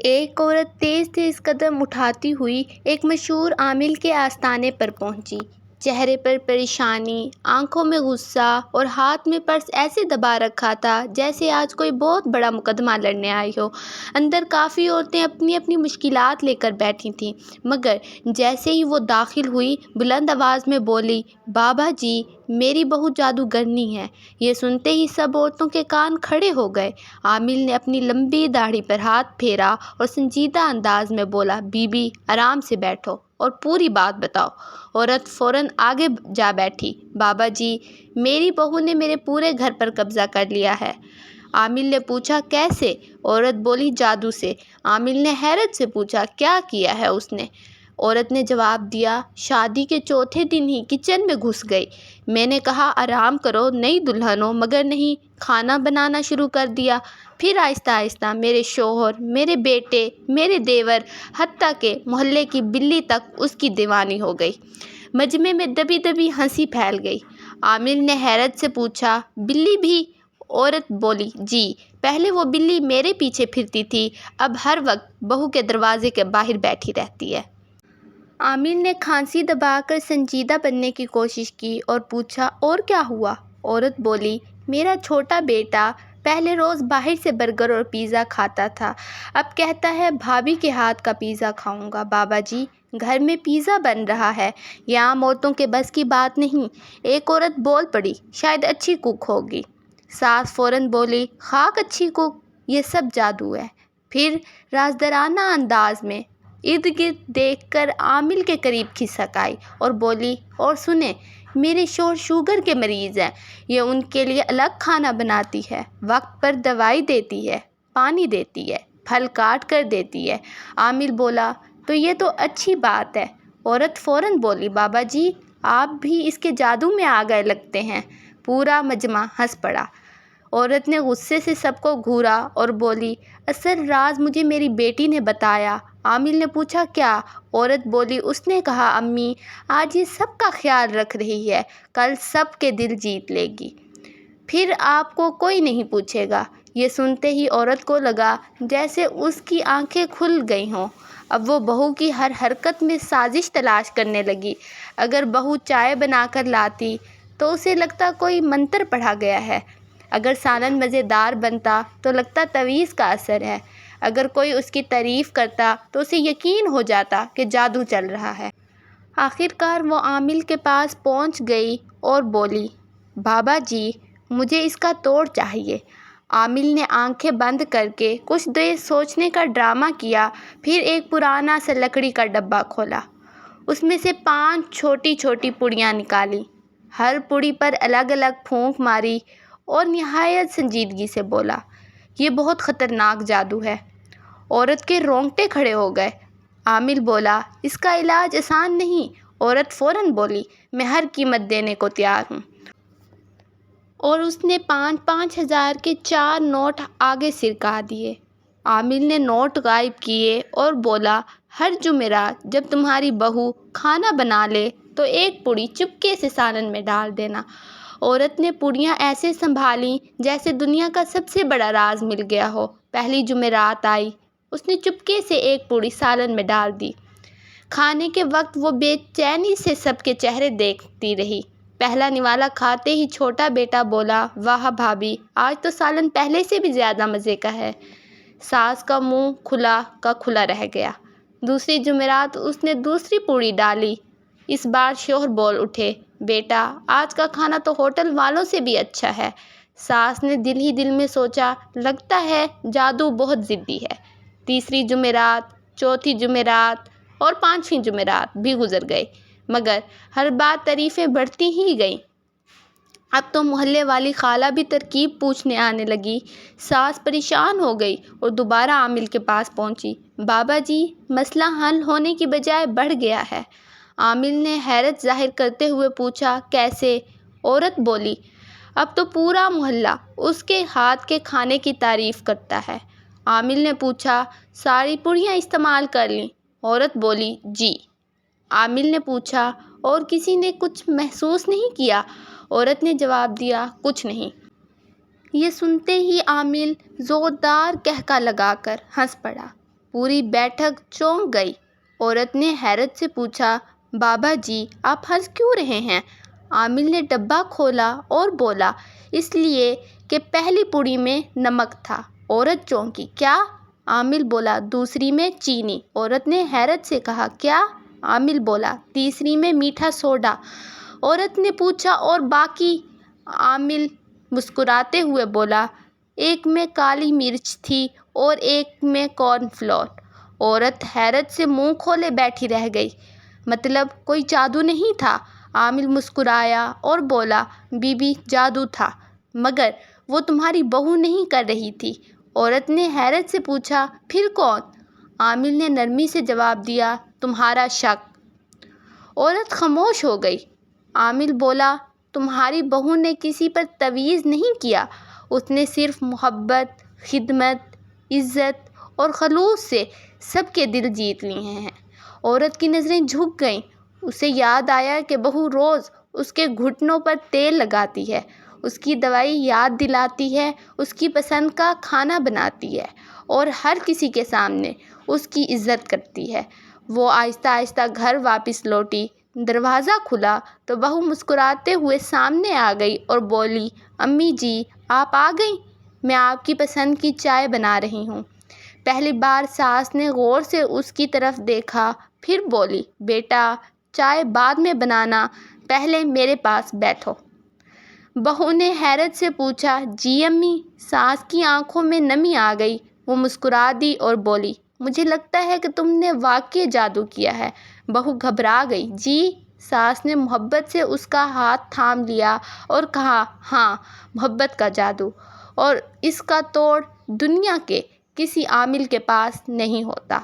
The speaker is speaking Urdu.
ایک عورت تیز تیز قدم اٹھاتی ہوئی ایک مشہور عامل کے آستانے پر پہنچی۔ چہرے پر پریشانی، آنکھوں میں غصہ اور ہاتھ میں پرس ایسے دبا رکھا تھا جیسے آج کوئی بہت بڑا مقدمہ لڑنے آئی ہو۔ اندر کافی عورتیں اپنی اپنی مشکلات لے کر بیٹھی تھیں، مگر جیسے ہی وہ داخل ہوئی بلند آواز میں بولی، بابا جی، میری بہو جادوگرنی ہے۔ یہ سنتے ہی سب عورتوں کے کان کھڑے ہو گئے۔ عامل نے اپنی لمبی داڑھی پر ہاتھ پھیرا اور سنجیدہ انداز میں بولا، بی بی آرام سے بیٹھو اور پوری بات بتاؤ۔ عورت فوراً آگے جا بیٹھی، بابا جی، میری بہو نے میرے پورے گھر پر قبضہ کر لیا ہے۔ عامل نے پوچھا، کیسے؟ عورت بولی، جادو سے۔ عامل نے حیرت سے پوچھا، کیا کیا ہے اس نے؟ عورت نے جواب دیا، شادی کے چوتھے دن ہی کچن میں گھس گئی۔ میں نے کہا آرام کرو، نئی دلہن ہو، مگر نہیں، کھانا بنانا شروع کر دیا۔ پھر آہستہ آہستہ میرے شوہر، میرے بیٹے، میرے دیور، حتیٰ کہ محلے کی بلی تک اس کی دیوانی ہو گئی۔ مجمع میں دبی دبی ہنسی پھیل گئی۔ عامل نے حیرت سے پوچھا، بلی بھی؟ عورت بولی، جی، پہلے وہ بلی میرے پیچھے پھرتی تھی، اب ہر وقت بہو کے دروازے کے باہر بیٹھی رہتی ہے۔ عامل نے کھانسی دبا کر سنجیدہ بننے کی کوشش کی اور پوچھا، اور کیا ہوا؟ عورت بولی، میرا چھوٹا بیٹا پہلے روز باہر سے برگر اور پیزا کھاتا تھا، اب کہتا ہے بھابھی کے ہاتھ کا پیزا کھاؤں گا۔ بابا جی، گھر میں پیزا بن رہا ہے، یہ عام عورتوں کے بس کی بات نہیں۔ ایک عورت بول پڑی، شاید اچھی کوک ہوگی۔ ساس فوراً بولی، خاک اچھی کوک، یہ سب جادو ہے۔ پھر رازدارانہ انداز میں ارد گرد دیکھ کر عامل کے قریب کھسک آئی اور بولی، اور سنیں، میرے شوہر شوگر کے مریض ہیں، یہ ان کے لیے الگ کھانا بناتی ہے، وقت پر دوائی دیتی ہے، پانی دیتی ہے، پھل کاٹ کر دیتی ہے۔ عامل بولا، تو یہ تو اچھی بات ہے۔ عورت فوراً بولی، بابا جی، آپ بھی اس کے جادو میں آ گئے لگتے ہیں۔ پورا مجمع ہنس پڑا۔ عورت نے غصے سے سب کو گھورا اور بولی، اصل راز مجھے میری بیٹی نے بتایا۔ عامل نے پوچھا، کیا؟ عورت بولی، اس نے کہا، امی، آج یہ سب کا خیال رکھ رہی ہے، کل سب کے دل جیت لے گی، پھر آپ کو کوئی نہیں پوچھے گا۔ یہ سنتے ہی عورت کو لگا جیسے اس کی آنکھیں کھل گئی ہوں۔ اب وہ بہو کی ہر حرکت میں سازش تلاش کرنے لگی۔ اگر بہو چائے بنا کر لاتی تو اسے لگتا کوئی منتر پڑھا گیا ہے، اگر سالن مزیدار بنتا تو لگتا تعویذ کا اثر ہے، اگر کوئی اس کی تعریف کرتا تو اسے یقین ہو جاتا کہ جادو چل رہا ہے۔ آخر کار وہ عامل کے پاس پہنچ گئی اور بولی، بابا جی، مجھے اس کا توڑ چاہیے۔ عامل نے آنکھیں بند کر کے کچھ دیر سوچنے کا ڈرامہ کیا، پھر ایک پرانا سا لکڑی کا ڈبہ کھولا، اس میں سے 5 چھوٹی چھوٹی پڑیاں نکالیں، ہر پڑی پر الگ الگ پھونک ماری اور نہایت سنجیدگی سے بولا، یہ بہت خطرناک جادو ہے۔ عورت کے رونگٹے کھڑے ہو گئے۔ عامل بولا، اس کا علاج آسان نہیں۔ عورت فوراً بولی، میں ہر قیمت دینے کو تیار ہوں۔ اور اس نے 5,000 5,000 کے 4 نوٹ آگے سرکا دیے۔ عامل نے نوٹ غائب کیے اور بولا، ہر جمعرات جب تمہاری بہو کھانا بنا لے تو ایک پڑی چپکے سے سالن میں ڈال دینا۔ عورت نے پڑیاں ایسے سنبھالیں جیسے دنیا کا سب سے بڑا راز مل گیا ہو۔ پہلی جمعرات آئی، اس نے چپکے سے ایک پڑی سالن میں ڈال دی۔ کھانے کے وقت وہ بے چینی سے سب کے چہرے دیکھتی رہی۔ پہلا نوالا کھاتے ہی چھوٹا بیٹا بولا، واہ بھابھی، آج تو سالن پہلے سے بھی زیادہ مزے کا ہے۔ ساس کا منہ کھلا کا کھلا رہ گیا۔ دوسری جمعرات اس نے دوسری پوری ڈالی۔ اس بار شوہر بول اٹھے، بیٹا، آج کا کھانا تو ہوٹل والوں سے بھی اچھا ہے۔ ساس نے دل ہی دل میں سوچا، لگتا ہے جادو بہت ضدی ہے۔ تیسری جمعرات، چوتھی جمعرات اور 5ویں جمعرات بھی گزر گئی، مگر ہر بار تعریفیں بڑھتی ہی گئیں۔ اب تو محلے والی خالہ بھی ترکیب پوچھنے آنے لگی۔ ساس پریشان ہو گئی اور دوبارہ عامل کے پاس پہنچی، بابا جی، مسئلہ حل ہونے کی بجائے بڑھ گیا ہے۔ عامل نے حیرت ظاہر کرتے ہوئے پوچھا، کیسے؟ عورت بولی، اب تو پورا محلہ اس کے ہاتھ کے کھانے کی تعریف کرتا ہے۔ عامل نے پوچھا، ساری پڑیاں استعمال کر لیں؟ عورت بولی، جی۔ عامل نے پوچھا، اور کسی نے کچھ محسوس نہیں کیا؟ عورت نے جواب دیا، کچھ نہیں۔ یہ سنتے ہی عامل زوردار قہقہ لگا کر ہنس پڑا۔ پوری بیٹھک چونک گئی۔ عورت نے حیرت سے پوچھا، بابا جی آپ ہنس کیوں رہے ہیں؟ عامل نے ڈبہ کھولا اور بولا، اس لیے کہ پہلی پوڑی میں نمک تھا۔ عورت چونکی، کیا؟ عامل بولا، دوسری میں چینی۔ عورت نے حیرت سے کہا، کیا؟ عامل بولا، تیسری میں میٹھا سوڈا۔ عورت نے پوچھا، اور باقی؟ عامل مسکراتے ہوئے بولا، ایک میں کالی مرچ تھی اور ایک میں کارن فلور۔ عورت حیرت سے منہ کھولے بیٹھی رہ گئی۔ مطلب کوئی جادو نہیں تھا؟ عامل مسکرایا اور بولا، بی بی جادو تھا، مگر وہ تمہاری بہو نہیں کر رہی تھی۔ عورت نے حیرت سے پوچھا، پھر کون؟ عامل نے نرمی سے جواب دیا، تمہارا شک۔ عورت خاموش ہو گئی۔ عامل بولا، تمہاری بہو نے کسی پر تعویذ نہیں کیا، اس نے صرف محبت، خدمت، عزت اور خلوص سے سب کے دل جیت لیے ہیں۔ عورت کی نظریں جھک گئیں۔ اسے یاد آیا کہ بہو روز اس کے گھٹنوں پر تیل لگاتی ہے، اس کی دوائی یاد دلاتی ہے، اس کی پسند کا کھانا بناتی ہے اور ہر کسی کے سامنے اس کی عزت کرتی ہے۔ وہ آہستہ آہستہ گھر واپس لوٹی۔ دروازہ کھلا تو بہو مسکراتے ہوئے سامنے آ گئی اور بولی، امی جی آپ آ گئیں، میں آپ کی پسند کی چائے بنا رہی ہوں۔ پہلی بار ساس نے غور سے اس کی طرف دیکھا، پھر بولی، بیٹا چائے بعد میں بنانا، پہلے میرے پاس بیٹھو۔ بہو نے حیرت سے پوچھا، جی امی؟ ساس کی آنکھوں میں نمی آ گئی۔ وہ مسکرا دی اور بولی، مجھے لگتا ہے کہ تم نے واقعی جادو کیا ہے۔ بہو گھبرا گئی، جی؟ ساس نے محبت سے اس کا ہاتھ تھام لیا اور کہا، ہاں، محبت کا جادو، اور اس کا توڑ دنیا کے کسی عامل کے پاس نہیں ہوتا۔